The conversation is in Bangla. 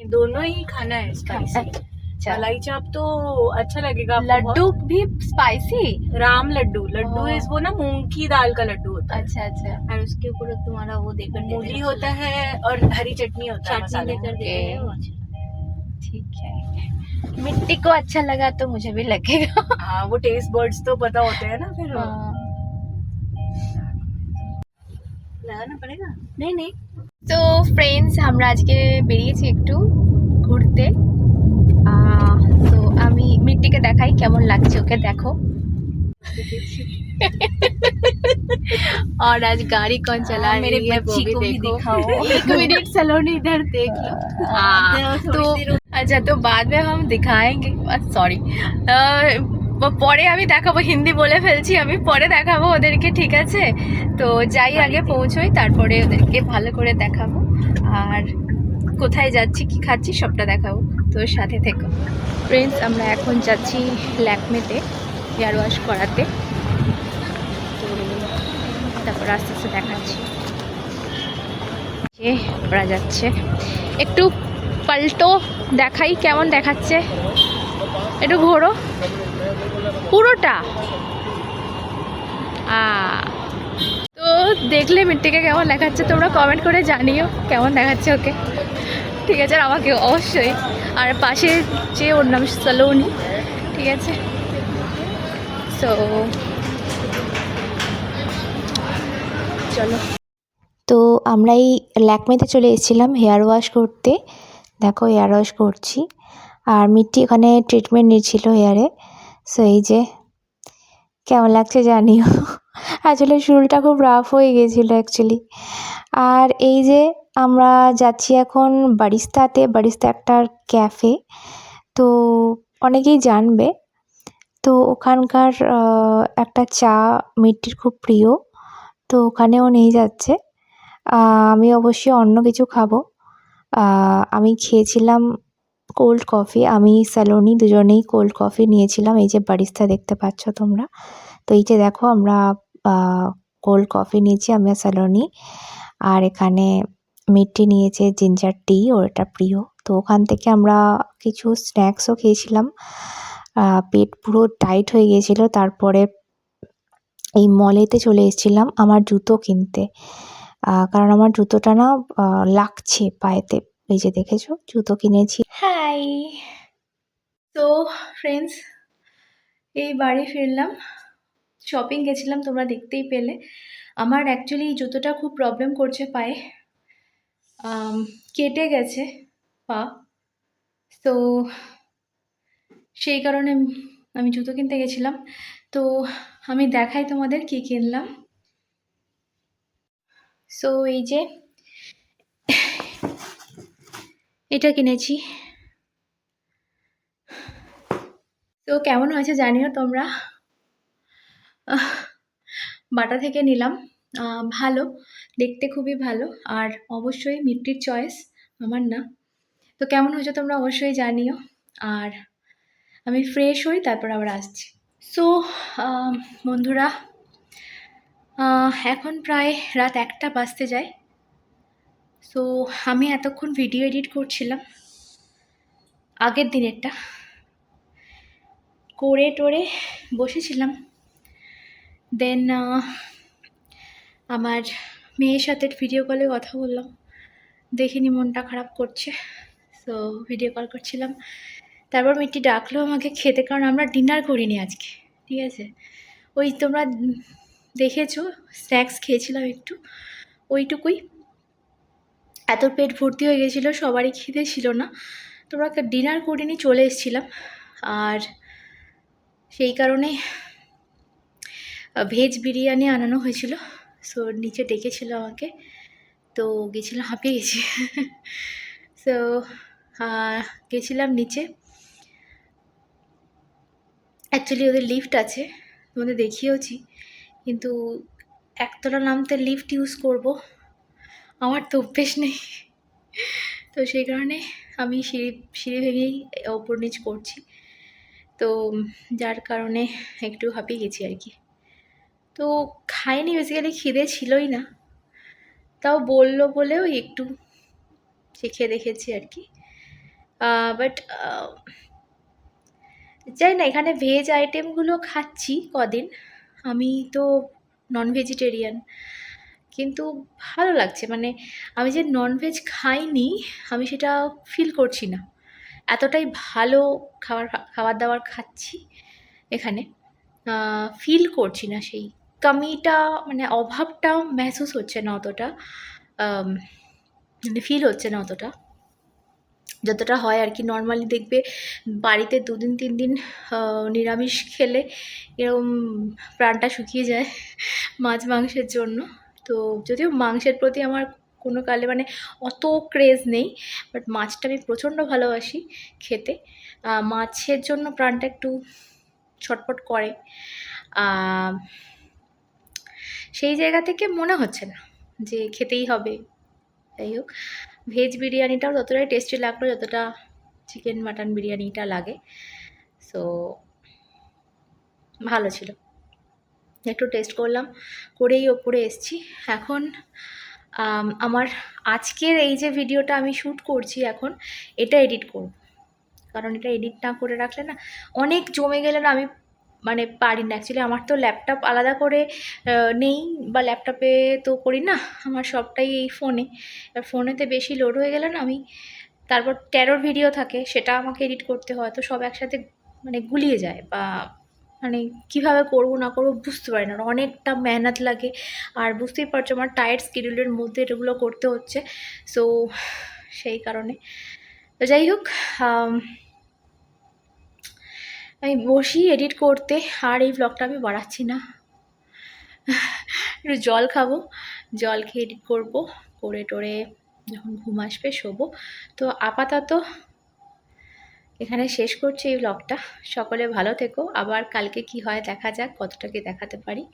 दोनों ही खाना है स्पाइसी। अच्छा, मलाई चाप तो अच्छा लगेगा आपको लड्डू बहुत। भी spicy? Ram laddu, laddu oh. Is वो ना मूंग की दाल का लड्डू होता है। अच्छा अच्छा, और उसके ऊपर तुम्हारा वो देकर मूली होता है और हरी चटनी होता है, चटनी देकर देते हैं वो। ठीक है। मिट्टी को अच्छा लगा तो मुझे भी लगेगा। हाँ, वो टेस्ट बर्ड्स तो पता होते हैं ना फिर। हाँ। लगाना पड़ेगा। नहीं नहीं, তো ফ্রেন্ডস, আমরা আজকে বেরিয়েছি একটু ঘুরতে। তো আমি মিট্টিকে দেখাই কেমন লাগছে, ওকে দেখো। और आज गाड़ी कौन चला मेरे रही है वो बच्ची भी को भी देखो। दिखाओ। 1 मिनट सलोनी इधर देख लो। तो अच्छा, तो बाद में हम दिखाएंगे। সরি, পরে আমি দেখাবো, হিন্দি বলে ফেলছি আমি, পরে দেখাবো ওদেরকে, ঠিক আছে? তো যাই আগে পৌঁছোই, তারপরে ওদেরকে ভালো করে দেখাবো আর কোথায় যাচ্ছি কি খাচ্ছি সবটা দেখাবো। তো সাথে থেকো ফ্রেন্ডস। আমরা এখন যাচ্ছি ল্যাকমেতে হেয়ার ওয়াশ করাতে। তো তারপর আস্তে আস্তে দেখাচ্ছি। ওরা যাচ্ছে, একটু পাল্টো দেখাই কেমন দেখাচ্ছে, একটু ঘোরো পুরোটা। তো দেখলে মিট্টিকে কেমন দেখাচ্ছে, তোমরা কমেন্ট করে জানিও কেমন দেখাচ্ছে ওকে, ঠিক আছে? আর আমাকে অবশ্যই। আর পাশে যে ওর নাম সলোনি, ঠিক আছে? সো চলো। তো আমরা এই ল্যাকমেতে চলে এসেছিলাম হেয়ার ওয়াশ করতে। দেখো হেয়ার ওয়াশ করছি, আর মিট্টি এখানে ট্রিটমেন্ট নিচ্ছিল হেয়ারে। সো এই যে কেমন লাগছে জানিও। আসলে চুলটা খুব রাফ হয়ে গেছিলো অ্যাকচুয়ালি। আর এই যে আমরা যাচ্ছি এখন বারিস্তাতে, বারিস্তা একটা ক্যাফে, তো অনেকেই জানবে। তো ওখানকার একটা চা মিট্টির খুব প্রিয়, তো ওখানেও নিয়ে যাচ্ছে। আমি অবশ্যই অন্য কিছু খাবো। আমি খেয়েছিলাম কোল্ড কফি, আমি সলোনি দুজনেই কোল্ড কফি নিয়েছিলাম। এই যে বারিস্তা দেখতে পাচ্ছ তোমরা। তো এই যে দেখো আমরা কোল্ড কফি নিয়েছি আমি আর সলোনি, আর এখানে মিট্টি নিয়েছে জিঞ্জার টি, ওর এটা প্রিয়। তো ওখান থেকে আমরা কিছু স্ন্যাক্সও খেয়েছিলাম। পেট পুরো টাইট হয়ে গিয়েছিলো। তারপরে এই মলেতে চলে এসেছিলাম আমার জুতো কিনতে, কারণ আমার জুতোটা না লাগছে পায়েতে। এই যে দেখেছো জুতো কিনেছি। হাই। তো ফ্রেন্ডস, এই বাড়ি ফিরলাম, শপিং গেছিলাম তোমরা দেখতেই পেলে। আমার অ্যাকচুয়ালি এই জুতোটা খুব প্রবলেম করছে পায়ে, কেটে গেছে পা। তো সেই কারণে আমি জুতো কিনতে গেছিলাম। তো আমি দেখাই তোমাদের কী কিনলাম। সো এই যে এটা কিনেছি। তো কেমন হয়েছে জানিও তোমরা। বাটা থেকে নিলাম, ভালো দেখতে, খুবই ভালো। আর অবশ্যই মিট্টির চয়েস, আমার না। তো কেমন হয়েছে তোমরা অবশ্যই জানিও। আর আমি ফ্রেশ হই, তারপর আবার আসছি। সো বন্ধুরা, এখন প্রায় রাত 1টা বাজতে যায়। সো আমি এতক্ষণ ভিডিও এডিট করছিলাম, আগের দিনেরটা করে টোরে বসেছিলাম। দেন আমার মেয়ের সাথে ভিডিও কলে কথা বললাম, দেখিনি মনটা খারাপ করছে, সো ভিডিও কল করছিলাম। তারপর মিট্টি ডাকলো আমাকে খেতে, কারণ আমরা ডিনার করিনি আজকে, ঠিক আছে? ওই তোমরা দেখেছো স্ন্যাক্স খেয়েছিলাম একটু, ওইটুকুই। এত পেট ভর্তি হয়ে গেছিলো, সবারই খিদে ছিল না, তোমরা ডিনার করিনি, চলে এসেছিলাম। আর সেই কারণে ভেজ বিরিয়ানি আনানো হয়েছিল। সো নিচে ডেকেছিল আমাকে, তো গেছিলাম, হাঁপিয়ে গেছি। সো গেছিলাম নিচে। অ্যাকচুয়ালি ওদের লিফট আছে, তোমাদের দেখিয়েওছি, কিন্তু একতলা নামতে লিফট ইউজ করব, আমার তো অভ্যেস নেই। তো সেই কারণে আমি সিঁড়ি ভেঙেই ওপর নিচ করছি, তো যার কারণে একটু হাঁপিয়ে গেছি আর কি। তো খাইনি, বেসিক্যালি খিদে ছিলই না, তাও বললো বলেও একটু চেখে দেখেছি আর কি। বাট জানি না, এখানে ভেজ আইটেমগুলো খাচ্ছি কদিন, আমি তো নন ভেজিটেরিয়ান, কিন্তু ভালো লাগছে। মানে আমি যে ননভেজ খাইনি আমি সেটা ফিল করছি না, এতটাই ভালো খাবার দাবার খাচ্ছি এখানে। ফিল করছি না সেই কমিটা, মানে অভাবটা মেহসুস হচ্ছে না অতটা, মানে ফিল হচ্ছে না অতটা যতটা হয় আর কি। নর্মালি দেখবে বাড়িতে 2 দিন 3 দিন নিরামিষ খেলে এরকম প্রাণটা শুকিয়ে যায় মাছ মাংসের জন্য। তো যদিও মাংসের প্রতি আমার কোনো কালে মানে অত ক্রেজ নেই, বাট মাছটা আমি প্রচণ্ড ভালোবাসি খেতে। মাছের জন্য প্রাণটা একটু ছটফট করে। সেই জায়গা থেকে মনে হচ্ছে না যে খেতেই হবে। যাই হোক, ভেজ বিরিয়ানিটাও ততটাই টেস্টি লাগলো যতটা চিকেন মাটন বিরিয়ানিটা লাগে। সো ভালো ছিল, একটু টেস্ট করলাম, করেই ওপরে এসছি এখন। আমার আজকের এই যে ভিডিওটা আমি শ্যুট করছি এখন, এটা এডিট করব, কারণ এটা এডিট না করে রাখলে না অনেক জমে গেলে না আমি মানে পারি না। অ্যাকচুয়ালি আমার তো ল্যাপটপ আলাদা করে নেই, বা ল্যাপটপে তো করি না, আমার সবটাই এই ফোনে। এবার ফোনেতে বেশি লোড হয়ে গেলে না আমি, তারপর 13 ভিডিও থাকে সেটা আমাকে এডিট করতে হয়, তো সব একসাথে মানে গুলিয়ে যায়, বা মানে কীভাবে করবো না করবো বুঝতে পারি না, অনেকটা মেহনত লাগে। আর বুঝতেই পারছো আমার টাইট শিডিউলের মধ্যে এগুলো করতে হচ্ছে। সো সেই কারণে তো যাই হোক, আমি বসি এডিট করতে, আর এই ব্লগটা আমি বাড়াচ্ছি না। একটু জল খাবো, জল খেয়ে এডিট করবো, করে টোরে যখন ঘুম আসবে শোবো। তো আপাতত এখানে শেষ করছি এই ব্লগটা। সকলে ভালো থেকো, আবার কালকে কি হয় দেখা যাক, কতটা কি দেখাতে পারি।